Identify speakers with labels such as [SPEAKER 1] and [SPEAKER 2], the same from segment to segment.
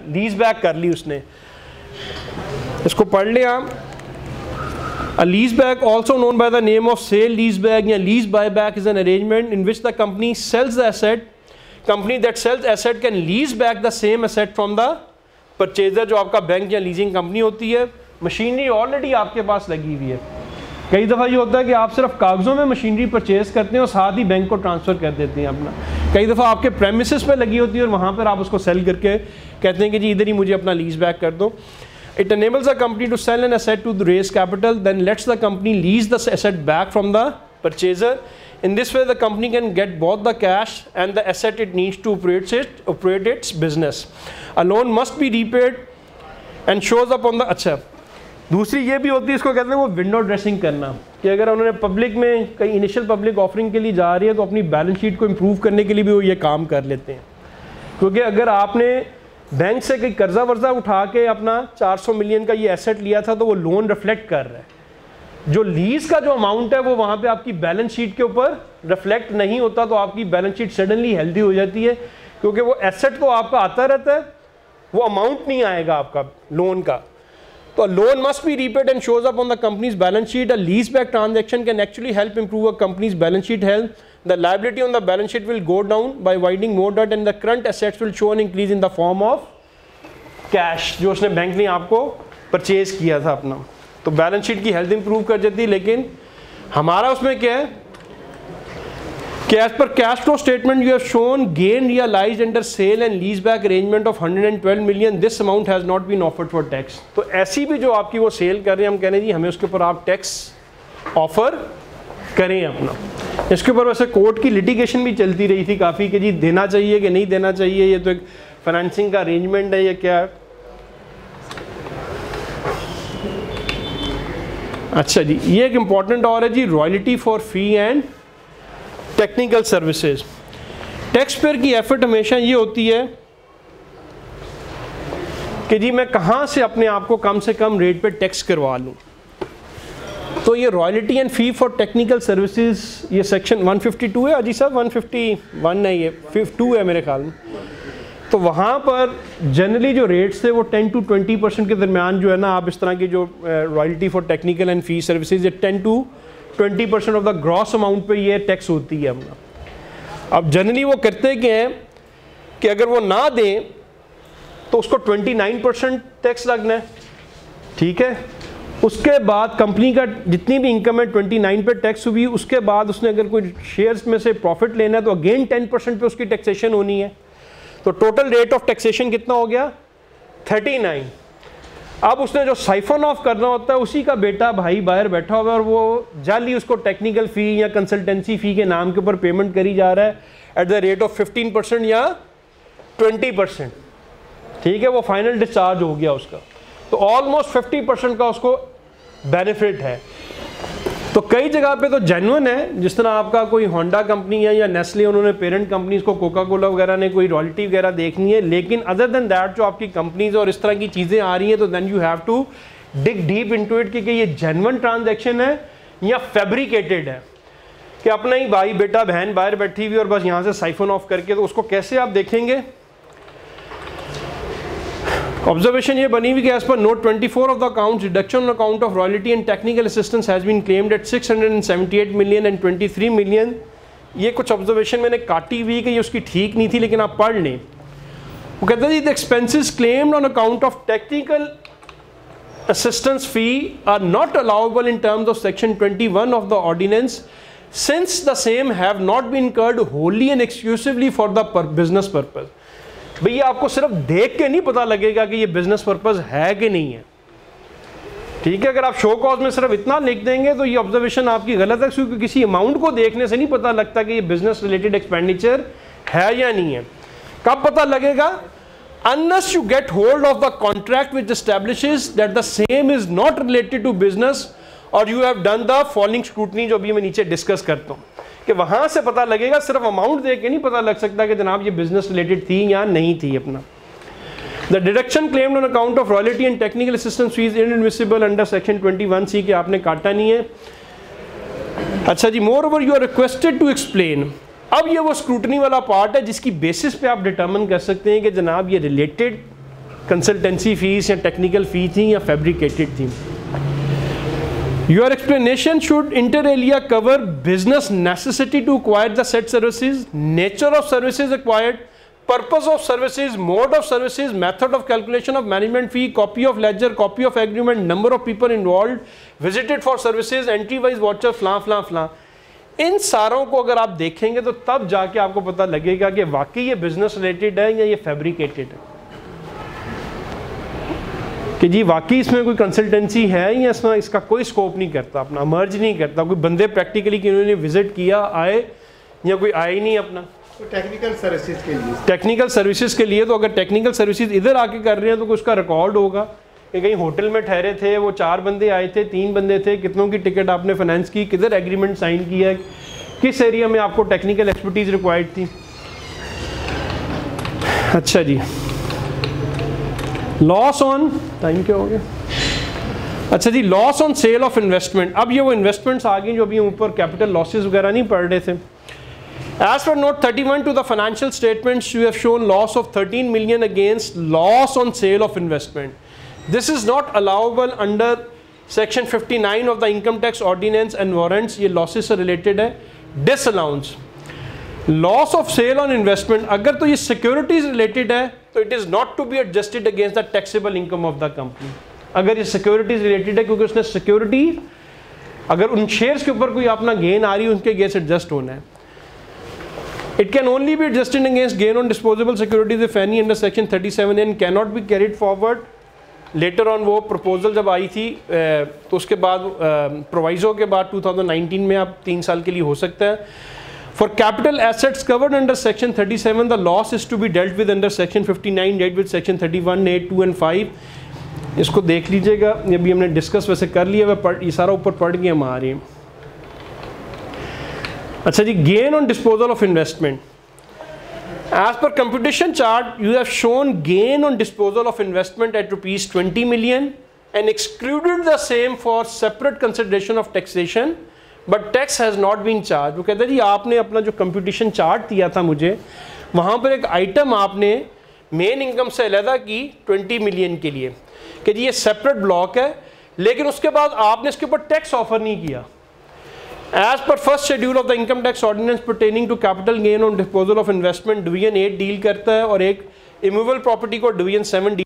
[SPEAKER 1] Lease back कर ली उसने, इसको पढ़ लें आप। A lease back, also known by the name of sale lease back या lease buyback, is an arrangement in which the company sells the asset. Company that sells asset can lease back the same asset from the purchaser, जो आपका bank या leasing company होती है। Machinery already आपके पास लगी हुई है। कई दफ़ा ये होता है कि आप सिर्फ कागज़ों में मशीनरी परचेज करते हैं और साथ ही बैंक को ट्रांसफ़र कर देते हैं अपना। कई दफ़ा आपके प्रेमिसेस पे लगी होती है और वहाँ पर आप उसको सेल करके कहते हैं कि जी इधर ही मुझे अपना लीज बैक कर दो। It enables a company to sell an asset to raise capital, then lets the company lease the asset back from the purchaser. In this way, the company can get both the cash and the asset it needs to operate its business. A loan must be repaid and shows up on the अच्छा दूसरी ये भी होती है, इसको कहते हैं वो विंडो ड्रेसिंग करना, कि अगर उन्होंने पब्लिक में कहीं इनिशियल पब्लिक ऑफरिंग के लिए जा रही है तो अपनी बैलेंस शीट को इम्प्रूव करने के लिए भी वो ये काम कर लेते हैं। क्योंकि अगर आपने बैंक से कोई कर्जा वर्जा उठा के अपना 400 मिलियन का ये एसेट लिया था तो वो लोन रिफ्लेक्ट कर रहा है। जो लीज का जो अमाउंट है वो वहाँ पे आपकी बैलेंस शीट के ऊपर रिफ्लेक्ट नहीं होता, तो आपकी बैलेंस शीट सडनली हेल्दी हो जाती है, क्योंकि वो एसेट तो आपका आता रहता है, वो अमाउंट नहीं आएगा आपका लोन का। तो loan must be repaid and shows up on the companies balance sheet. A lease back transaction can actually help improve a companies balance sheet health. The liability on the balance sheet will go down by widening more debt and the current assets will show an increase in the form of cash, जो उसने bank ने आपको purchase किया था अपना। तो balance sheet की health improve कर जाती है। लेकिन हमारा उसमें क्या है कि as per cash flow statement you have shown gain realised under sale and lease back arrangement of 112 million, this amount has not been offered for tax. तो ऐसी भी जो आपकी वो सेल कर रहे हैं, हम कह रहे हैं जी हमें उसके ऊपर आप टैक्स ऑफर करें अपना। इसके ऊपर वैसे कोर्ट की लिटिगेशन भी चलती रही थी काफ़ी कि जी देना चाहिए कि नहीं देना चाहिए, ये तो एक फाइनेंसिंग का अरेंजमेंट है, ये क्या है। अच्छा जी, ये एक इम्पॉर्टेंट और है जी, royalty for fee and technical services. Tax payer की एफर्ट हमेशा ये होती है कि जी मैं कहाँ से अपने आप को कम से कम रेट पे टैक्स करवा लूँ। तो ये royalty and fee for technical services, ये सेक्शन 152 है अजी साहब, 151 है, ये 52 है मेरे ख्याल में। तो वहाँ पर जनरली जो रेट्स थे वो 10 to 20% के दरमियान जो है ना, आप इस तरह की जो royalty for technical and fee services, ये 10 to 20% of the gross amount पे ये टैक्स होती है अपना। अब जनरली वो करते क्या है कि अगर वो ना दें तो उसको 29% टैक्स लगना है, ठीक है। उसके बाद कंपनी का जितनी भी इनकम है 29 पे टैक्स हुई, उसके बाद उसने अगर कोई शेयर्स में से प्रॉफिट लेना है तो अगेन 10% पे उसकी टैक्सेशन होनी है। तो टोटल रेट ऑफ टैक्सेशन कितना हो गया, 39। अब उसने जो साइफन ऑफ करना होता है, उसी का बेटा भाई बाहर बैठा हुआ है और वो जाली उसको टेक्निकल फ़ी या कंसल्टेंसी फ़ी के नाम के ऊपर पेमेंट करी जा रहा है एट द रेट ऑफ 15% या 20%, ठीक है। वो फाइनल डिस्चार्ज हो गया उसका, तो ऑलमोस्ट 50% का उसको बेनिफिट है। तो कई जगह पे तो जेन्युइन है, जिस तरह आपका कोई होंडा कंपनी है या नेस्ले, उन्होंने पेरेंट कंपनीज को कोका कोला वगैरह ने कोई रॉयल्टी वगैरह देखनी है। लेकिन अदर देन दैट जो आपकी कंपनीज और इस तरह की चीज़ें आ रही हैं, तो then you have to dig deep into it कि ये जेन्युइन ट्रांजैक्शन है या फैब्रिकेटेड है, कि अपना ही भाई बेटा बहन बाहर बैठी हुई और बस यहाँ से साइफन ऑफ करके, तो उसको कैसे आप देखेंगे। ऑब्जर्वेशन ये बनी हुई कि as per note 24 of the account, reduction on account of royalty and technical assistance has been claimed at 678 million and 23 million. ये कुछ ऑब्जर्वेशन मैंने काटी हुई कि ये उसकी ठीक नहीं थी, लेकिन आप पढ़ लें। वो कहते हैं जी the expenses claimed on account of technical assistance fee are not allowable in terms of section 21 of the ordinance, since the same have not been incurred wholly and exclusively for the business purpose। भैया आपको सिर्फ देख के नहीं पता लगेगा कि ये बिजनेस पर्पस है कि नहीं है, ठीक है। अगर आप शो कॉज में सिर्फ इतना लिख देंगे तो ये ऑब्जर्वेशन आपकी गलत है, क्योंकि किसी अमाउंट को देखने से नहीं पता लगता कि ये बिजनेस रिलेटेड एक्सपेंडिचर है या नहीं है। कब पता लगेगा, unless you get hold of the contract which establishes that the same is not related to business or you have done the following scrutiny, जो अभी मैं नीचे डिस्कस करता हूँ, कि वहां से पता लगेगा। सिर्फ अमाउंट देख के नहीं पता लग सकता कि जनाब ये बिजनेस रिलेटेड थी या नहीं थी अपना। The deduction claimed on account of royalty and technical assistance fees inadmissible under section 21C, के आपने काटा नहीं है। अच्छा जी, moreover you are requested to explain। अब ये वो स्क्रूटनी वाला पार्ट है जिसकी बेसिस पे आप डिटर्मिन कर सकते हैं कि जनाब ये रिलेटेड कंसल्टेंसी फीस या टेक्निकल फ़ी थी या फैब्रिकेटेड थी। Your explanation should inter alia cover business necessity to acquire the said services, nature of services acquired, purpose of services, mode of services, method of calculation of management fee, copy of ledger, copy of agreement, number of people involved, visited for services, entry wise voucher, फलां फलां फलां। इन सारों को अगर आप देखेंगे तो तब जाके आपको पता लगेगा कि वाकई ये बिजनेस रिलेटेड है या ये फैब्रिकेटेड है, कि जी वाकई इसमें कोई कंसल्टेंसी है या इसमें इसका कोई स्कोप नहीं करता, अपना मर्ज नहीं करता, कोई बंदे प्रैक्टिकली कि उन्होंने विजिट किया आए या कोई आए नहीं अपना।
[SPEAKER 2] तो टेक्निकल सर्विसेज के लिए,
[SPEAKER 1] टेक्निकल सर्विसेज के लिए तो अगर टेक्निकल सर्विसेज इधर आके कर रहे हैं तो उसका रिकॉर्ड होगा कि कहीं होटल में ठहरे थे, वो 4 बंदे आए थे, 3 बंदे थे, कितनों की टिकट आपने फाइनेंस की, किधर एग्रीमेंट साइन किया है, किस एरिया में आपको टेक्निकल एक्सपर्टीज रिक्वायर्ड थी। अच्छा जी, लॉस ऑन टाइम क्या हो गया, अच्छा जी, loss on sale of investment. अब ये वो इन्वेस्टमेंट्स आ गई जो अभी ऊपर कैपिटल लॉसेस वगैरह नहीं पढ़ रहे थे। As per note 31 to the financial statements, you have shown loss of 13 million against loss on sale of investment. This is not allowable under section 59 of the income tax ordinance and warrants. ये losses से related है। Disallowance, loss of sale on investment, अगर तो ये securities related है तो it is not to be adjusted against the taxable income of the company। अगर ये securities related है क्योंकि उसने security, अगर उन shares के ऊपर कोई अपना gain आ रही है उनके against adjust होना है। It can only be adjusted against gain on disposable securities if any under section 37 and cannot be carried forward। Later on वो proposal जब आई थी तो उसके बाद प्रोवाइजो के बाद 2019 में आप 3 साल के लिए हो सकता है। For capital assets covered under section 37, the loss is to be dealt with under section 59, dealt with section 31, 8, 2 and 5। इसको देख लीजिएगा, ये भी हमने डिस्कस वैसे कर लिया, ये सारा ऊपर पढ़ के हम आ रहे हैं। अच्छा जी, gain on disposal of investment. As per computation chart you have shown gain on disposal of investment at ₹20 million and excluded the same for separate consideration of taxation but tax has not been charge. वो कहते हैं जी आपने अपना जो computation chart दिया था मुझे, वहाँ पर एक आइटम आपने मेन इनकम से अलहदा की 20 million के लिए कि जी ये सेपरेट ब्लॉक है, लेकिन उसके बाद आपने इसके ऊपर टैक्स ऑफर नहीं किया। As per first schedule of the income tax ordinance pertaining to capital gain on disposal of investment, division 8 deal करता है और एक इमूवेबल प्रॉपर्टी को division 7 deal.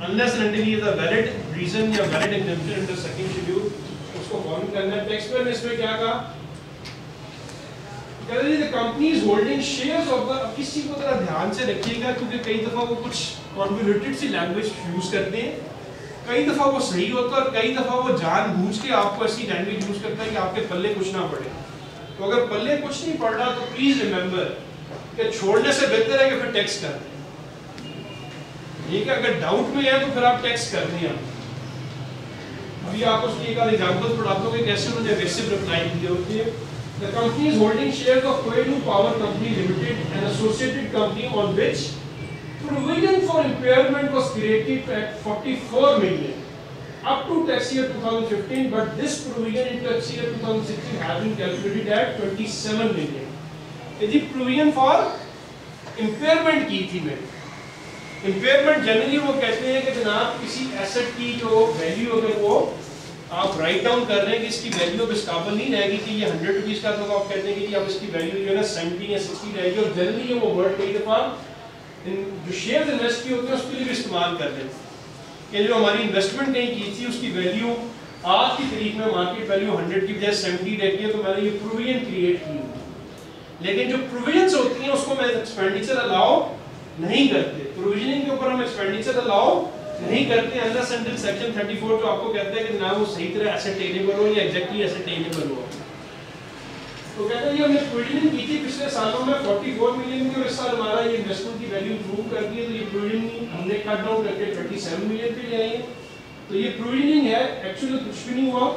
[SPEAKER 1] Unless and until he is a valid reason या valid exemption under second schedule, उसको follow करना है। Text में इसमें क्या कहा, कहते हैं company is holding shares of the, अब इस चीज को जरा ध्यान से रखिएगा क्योंकि कई दफा वो कुछ कॉन्वोल्यूटेड सी लैंग्वेज यूज करते हैं, कई दफा वो सही होता है और कई दफा वो जानबूझ के आपको ऐसी लैंग्वेज यूज करता है कि आपके पल्ले कुछ ना पड़े। तो अगर पल्ले कुछ नहीं पड़ रहा तो प्लीज रिमेंबर कि छोड़ने से बेहतर है कि फिर टेक्स्ट कर दें, ठीक है। अगर डाउट में है तो फिर आप टेक्स्ट कर दें। अभी आपको उसकी एक एग्जांपल पढ़ाता हूं कि कैसे उन्होंने एग्रेसिव रिप्लाई दिए होते हैं। The company is holding shares of Koelu Power Company Limited, an associated company on which provision for impairment was created at 44 million up to tax year 2015, but this provision in tax year 2016 has been calculated at 27 million. यदि provision for impairment की थी मैं, impairment generally वो कहते हैं कि जनाब किसी एसेट की जो वैल्यू अगर वो आप राइट डाउन कर रहे हैं कि इसकी वैल्यू अब इस काबिल नहीं रहेगी कि ये 100 रुपीस का, तो आप कहते हैं कि अब इसकी वैल्यू जो है ना 70 या 60 रहेगी। और जनरली ये वो वर्ड कई दफा जो शेयर इन्वेस्ट किए होते हैं उसके लिए भी इस्तेमाल कर लेते हैं कि जो हमारी इन्वेस्टमेंट कहीं की थी उसकी वैल्यू आज की तारीख में मार्केट वैल्यू 100 की बजाय 70 रहती है, तो मैंने ये प्रोविजन क्रिएट की। लेकिन जो प्रोविजंस होती हैं उसको मैं एक्सपेंडिचर अलाउ नहीं करते, प्रोविजनिंग के ऊपर हम एक्सपेंडिचर अलाउ नहीं करते अनलेस अंटिल सेक्शन 34 जो आपको कहता है कि ना वो सही तरह एसेटेनेबल हो या एग्जैक्टली एसेटेनेबल हो। तो कहते हैं ये हमने प्रोविजनिंग की थी पिछले सालों में 44 मिलियन की और इस साल हमारा ये इन्वेस्टमेंट की वैल्यू इंप्रूव कर दी है, तो ये प्रोविजनिंग हमने कट डाउन करके 27 मिलियन पे ले आए। तो ये प्रोविजनिंग है, एक्चुअली कुछ भी नहीं हुआ।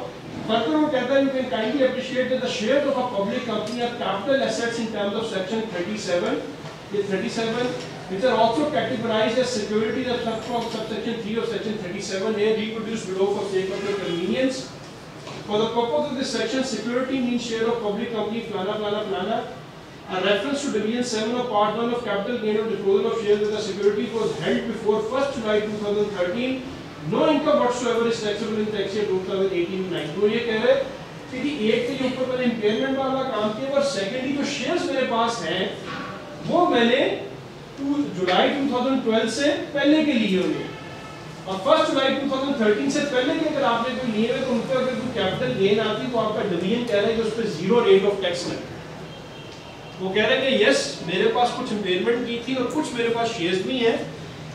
[SPEAKER 1] फर्दर वो कहता है you can kindly appreciate the shares of a public company are capital assets in terms of section 37, ये 37 which are also categorized as securities of subsection 3 of section 37A reproduced below for sake of your convenience. For the purpose of this section, security means share of public company flana flana flana. A reference to division 7 of part 1 of capital gain of disposal of shares of the securities was held before 1st July 2013. No income whatsoever is taxable in tax year 2018-19. तो ये कह रहे कि एक के ऊपर मैंने impairment वाला काम किया और सेकेंडली जो शेयर्स मेरे पास हैं वो मैंने जुलाई 2012 से पहले के लिए हुए और 1 जुलाई 2013 से पहले के अगर आपने कोई लिए हुए तो उन पर अगर कोई कैपिटल गेन आती तो आपका डिवीजन कह रहा है कि उस पर 0 रेट ऑफ टैक्स लगेगा। वो कह रहे हैं कि यस मेरे पास कुछ इम्पेयरमेंट की थी और कुछ मेरे पास शेयर्स भी हैं,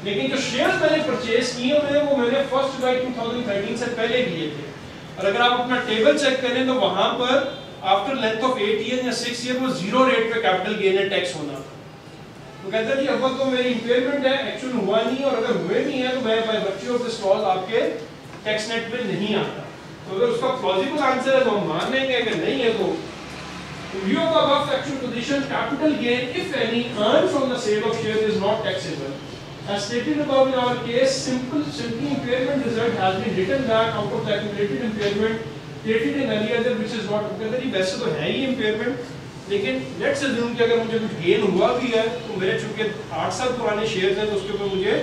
[SPEAKER 1] लेकिन जो शेयर्स मैंने परचेज किए हुए वो मैंने 1 जुलाई 2013 से पहले लिए थे। और अगर आप अपना टेबल चेक करें तो वहां पर आफ्टर लेंथ ऑफ 8 ईयर या 6 ईयर वो 0 रेट पे कैपिटल गेन है टैक्स होना। तो कहता है जी अब तो मेरी इम्पेयरमेंट है, एक्चुअल हुआ नहीं और अगर हुए भी हैं तो मैं by virtue of this clause आपके टैक्स नेट पे नहीं आता। तो अगर उसका प्लॉजिबल आंसर है तो हम मान लेंगे, अगर नहीं है तो view of above factual position, capital gain if any earned from the sale of shares is not taxable. As stated above in our case, simply impairment result has been written back out of the accumulated impairment created in earlier year which is not। कहता है जी वैसे तो है ही impairment, लेकिन let's assume कि अगर मुझे कुछ गेन हुआ भी है तो मेरे चूंकि 8 साल पुराने शेयर्स हैं तो उसके ऊपर मुझे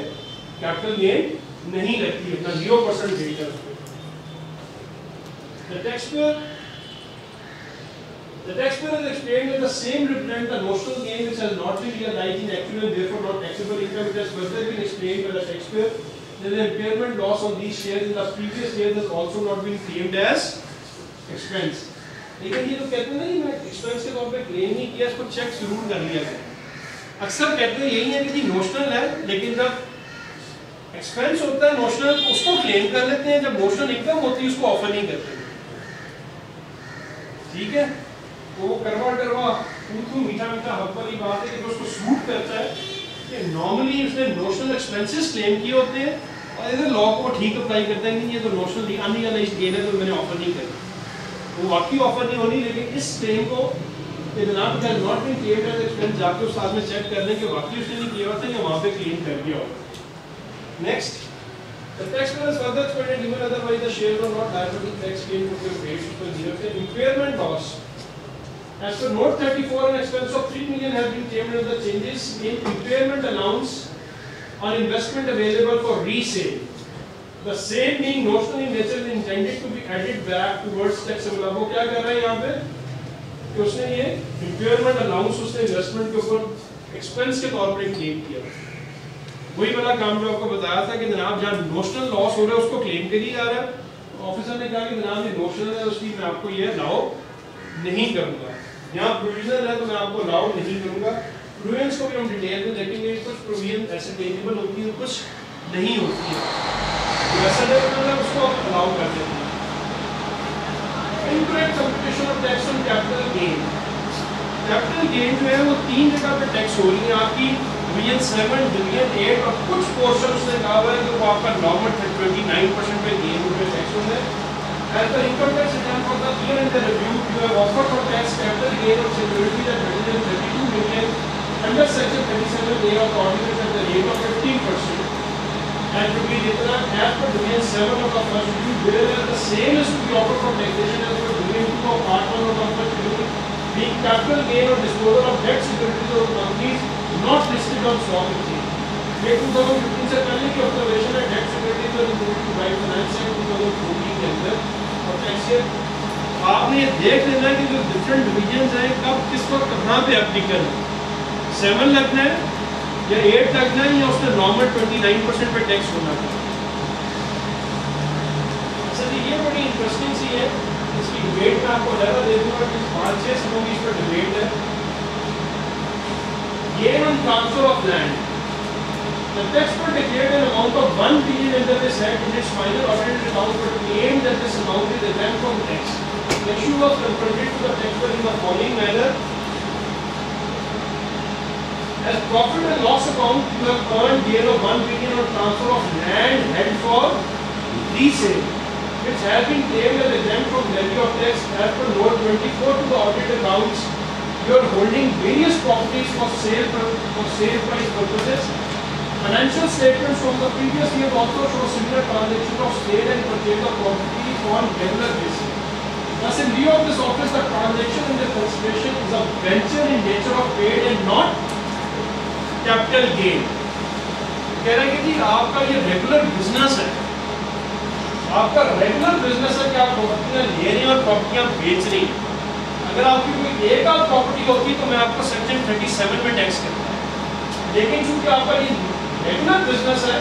[SPEAKER 1] कैपिटल गेन नहीं लगती है, अपना 0% रेट है उस पर। The taxpayer is explained that the same represent the notional gain which has not been realized in actual and therefore not taxable income. It has further been explained by the taxpayer that the impairment loss on these shares in the previous years has also not been claimed as expense. लेकिन ये तो कहते हैं ना मैं expense के तौर पे क्लेम नहीं किया, इसको चेक जरूर कर लिया गया। अक्सर कहते हैं यही है कि नोशनल है, लेकिन जब एक्सपेंस होता है नोशनल उसको क्लेम कर लेते हैं, जब नोशनल इनकम होती है उसको ऑफर नहीं करते। ठीक है, तो वो करवा थू मीठा मीठा हक वाली बात है कि जो उसको सूट करता है कि नॉर्मली उसने नोशनल एक्सपेंसेस क्लेम किए होते हैं और इधर लॉ को ठीक अप्लाई करते हैं कि ये तो नोशनल अनरियलाइज्ड गेन है तो मैंने ऑफर नहीं करी, वो वाकई ऑफर नहीं होनी। लेकिन इस क्लेम को जनाब का not been claimed as expense जाके उस साथ में चेक कर लें कि वाकई उसने नहीं किया हुआ था या वहाँ पे क्लेम कर दिया होगा। Next, the taxpayer is further explained even otherwise the shares are not liable to tax claim to be paid to zero से impairment loss. As per note 34, an expense of 3 million has been claimed under the changes in impairment allowance on investment available for resale. The same being notional in nature is intended to be added back towards taxable। अब वो क्या कर रहा है यहाँ पे कि उसने ये impairment allowance उसने इन्वेस्टमेंट के ऊपर एक्सपेंस के तौर पर क्लेम किया। वही वाला काम जो आपको बताया था कि जनाब जहाँ नोशनल लॉस हो रहा है उसको क्लेम करी जा रहा है, ऑफिसर ने कहा कि जनाब ये नोशनल है उसकी मैं आपको ये अलाउ नहीं करूँगा। यहाँ प्रोविजनल है तो मैं आपको अलाउ नहीं करूँगा। प्रोविजंस को भी हम डिटेल में देखेंगे, कुछ प्रोविजन एसेटेनेबल होती है, कुछ नहीं होती है। एसेटेनेबल है उसको हम अलाउ कर देते हैं। Incorrect computation of tax on capital gain. Capital gain जो है वो 3 जगह पे टैक्स हो रही है आपकी, डिवीजन 7, डिवीजन 8 और कुछ पोर्शन से कहा हुआ है कि वो आपका नॉर्मल 29% पे गेन पे टैक्स होता है। As the income tax return for the year in the review, you have offered for tax capital gain of securities at 132 million under section 37A of the ordinance at the rate of 15%. And to be written as per division 7 of the first review, where the same is to be offered for taxation as per division 2 of part 1 of the first review, being capital gain or disposal of debt securities of companies not listed on stock exchange. ये 2015 से पहले की observation है, debt securities और including by finance act 2014 के अंदर। और tax आपने ये देख लेना है कि जो डिफरेंट डिवीजंस हैं कब किस वक्त कहाँ पे एप्लीकेबल है। 7 लगना है या 8 लगना है या उसमें नॉर्मल 29% पे टैक्स होना है। सर ये बड़ी इंटरेस्टिंग सी है, इसकी डिबेट में आपको ज़्यादा दे दूँगा कि 5-6 समों की इस पर डिबेट है। Gain on transfer of land. The taxpayer declared an amount of 1 billion under this act in its final audited account, but claimed that this amount is exempt from tax. The issue was confronted to the taxpayer in the following manner: as profit and loss account, you have earned gain of 1 billion on transfer of land held for resale, which has been claimed as exempt from levy of tax as per note 24 to the audited accounts. You are holding various properties for sale price purposes. Financial statements from the previous year also show similar transactions of sale and purchase of property on regular basis. Thus, in view of this office, the transaction in the consideration is a venture in nature of paid and not capital gain. कह रहे हैं कि आपका ये regular business है, आपका regular business है कि आप प्रॉपर्टियाँ ले रहे हैं और प्रॉपर्टियाँ बेच रही हैं। अगर आपकी कोई एक आध प्रॉपर्टी होती तो मैं आपको सेक्शन 37 में टैक्स करता, लेकिन चूंकि आपका ये रेगुलर बिजनेस है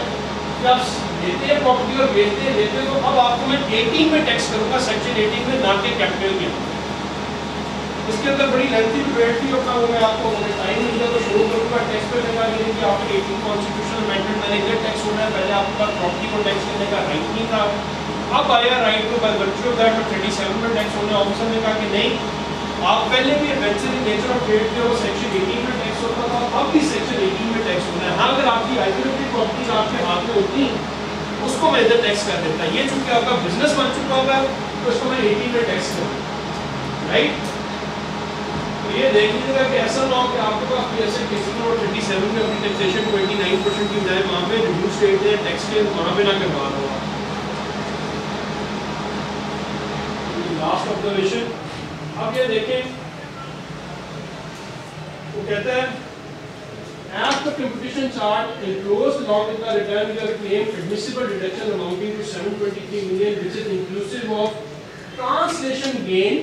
[SPEAKER 1] कि आप लेते हैं प्रॉपर्टी और बेचते हैं लेते हैं, तो अब आपको मैं 18 में टैक्स करूंगा, सेक्शन 18 में, ना कि कैपिटल में। इसके अंदर बड़ी लेंथी डिबेट थी, अपना वो मैं आपको टाइम नहीं दिया तो शुरू करूँगा। टैक्स पे लगा ये कि आपके 18 कॉन्स्टिट्यूशनल अमेंडमेंट मैंने इधर टैक्स होना है, पहले आपके पास प्रॉपर्टी को टैक्स करने का राइट नहीं था, अब आया राइट को बाय वर्च्यू ऑफ दैट 37 में टैक्स होना। ऑफिसर ने कहा कि नहीं, आप पहले भी venture in nature of trade थे वो सेक्शन 18 में टैक्स होता था, अब भी सेक्शन 18 में टैक्स होना है। हाँ, अगर आपकी आइडेंटिटी प्रॉपर्टीज आपके हाथ में होती उसको मैं इधर टैक्स कर देता, ये चूंकि आपका बिजनेस बन चुका होगा तो इसको मैं 18 में टैक्स कर दूँ, राइट। तो ये देख लीजिएगा कि ऐसा ना हो कि आपके पास भी ऐसे किसी को 37 में अपनी टैक्सेशन 29% की बजाय वहाँ पे रिड्यूस रेट है टैक्स के, वहाँ पे ना करवा रहा हो। लास्ट ऑब्जर्वेशन अब ये देखें, वो कहता है as the computation chart enclosed along with the return you have claimed admissible deduction amounting to 723 million, which is inclusive of translation gain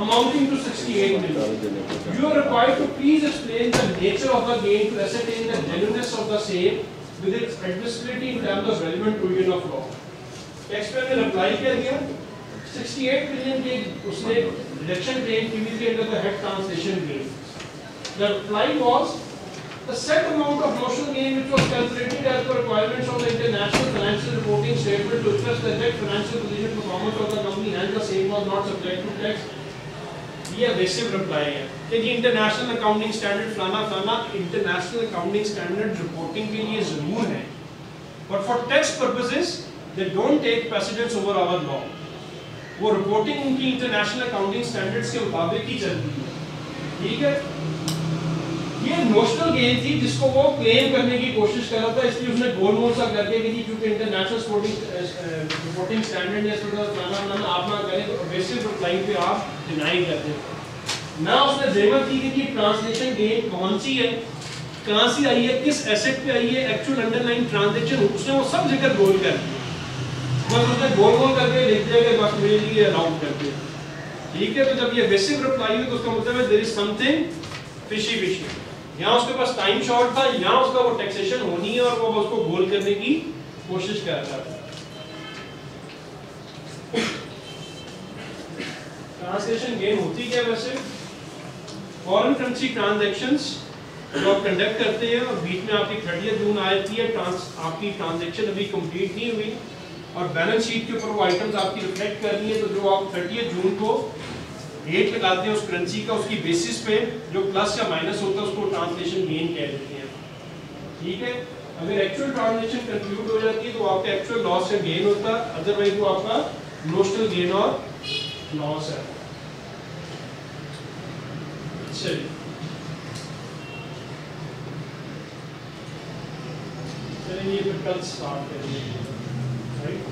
[SPEAKER 1] amounting to 68 million. You are required to please explain the nature of the gain to ascertain the genuineness of the same with its admissibility in terms of relevant provision of law. Taxpayer ने reply किया दिया 68 million के उसने reduction claim की थी under the head translation gain. The reply was the set amount of notional gain which was calculated as per requirements of the international financial reporting statement to express the exact financial position performance of the company and the same was not subject to tax. ये evasive reply है कि international accounting standard फलाना फलाना international accounting standard reporting के लिए जरूर है, but for tax purposes they don't take precedence over our law. वो रिपोर्टिंग उनकी इंटरनेशनल अकाउंटिंग स्टैंडर्ड्स के मुताबिक ही चलती है, ठीक है। ये नोशनल गेन थी जिसको वो क्लेम करने की कोशिश कर रहा था, इसलिए उसने गोल मोल सा करके कि जी क्योंकि इंटरनेशनल रिपोर्टिंग स्टैंडर्ड है फलाना आप ना करें तो बेसिक रिप्लाई पे आप डिनाई करते हैं ना। उसने ज़ेमत की कि ट्रांसलेशन गेन कौन सी है, कहाँ से आई है, किस एसेट पे आई है, एक्चुअल अंडरलाइन ट्रांजैक्शन, उसने वो सब जगह गोल कर दिया, बस उसने गोल गोल करके लिख दिया कि बस मेरे लिए अलाउड कर दिया, ठीक है। तो जब ये बेसिक रिप्लाई है तो उसका मतलब है there is something fishy fishy. यहाँ उसके पास टाइम शॉर्ट था, यहाँ उसका वो टैक्सेशन होनी है और वो उसको गोल करने की कोशिश कर रहा था। ट्रांसलेशन गेन होती क्या वैसे? फॉरेन करेंसी ट्रांजैक्शंस जो आप कंडक्ट करते हैं और बीच में आपकी 30 जून आती है, आपकी ट्रांजैक्शन अभी कंप्लीट नहीं हुई और बैलेंस शीट के ऊपर वो आइटम्स आपकी रिफ्लेक्ट करनी है, तो जो आप 30 जून को रेट लगाते हैं उस करेंसी का, उसकी बेसिस पे जो प्लस या माइनस होता है उसको ट्रांसलेशन गेन कह देते हैं। ठीक है, अगर एक्चुअल ट्रांजैक्शन कंक्लूड हो जाती है तो आपका एक्चुअल लॉस या गेन होता है, अदरवाइज वो आपका नोशनल गेन और लॉस है। चलिए ये फिर कल स्टार्ट करेंगे, राइट।